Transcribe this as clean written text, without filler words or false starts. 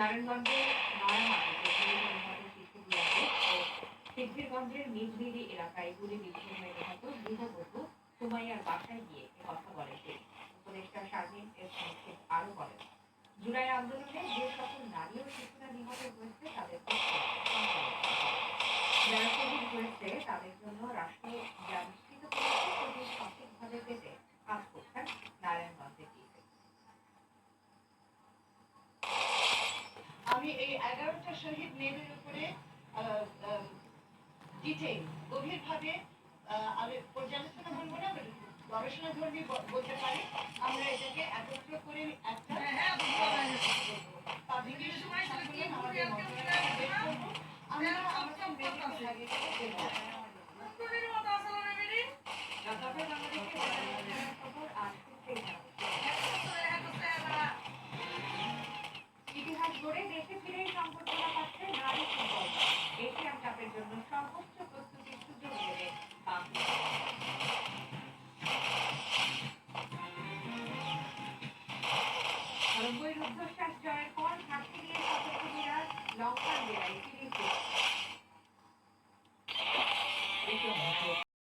নারায়ণগঞ্জের নয়ামাটিতে গুলিবিদ্ধ শিশুগুলোকে ও সিদ্ধিরগঞ্জের মিজমিরি এলাকায় গুলিবিদ্ধ হয়ে নিহত গৃহবধূ সুমাইয়ার বাসায় গিয়ে কথা বলেন তিনি। উপদেষ্টা শারমিন এস মুর্শিদ আরো বলেন, জুলাই আন্দোলনে যে সকল নারী ও শিশুরা নিহত হয়েছে তাদের পক্ষে যারা শহীদ হয়েছে তাদের জন্য রাষ্ট্র যা নিশ্চিত করেছে সেটি সঠিকভাবে পেতে কাজ করছেন নারায়ণগঞ্জে গিয়ে। আমি এই 11টা শহীদ নেমের উপরে ডিটেইল গভীরভাবে আমি পর্যালোচনা বলবো না, গবেষণা ধর্মী বলতে পারি। আমরা এটাকে একত্র করে একটা পাবলিকের সময় আমাদের আমরা আমাদের মেডিকেল ভাগে ইতিহাস গড়ে দেশে ফিরেই সম্পর্কটা পাচ্ছে নারী ফুটবল। এশিয়ান কাপের জন্য সর্বোচ্চ প্রস্তুতির সুযোগ দেবে নব্বই রুদ্ধশ্বাস জয়ের পর ঘাটতি নিয়ে সতর্ক বিরাট লঙ্কার বেড়ায় সিরিজে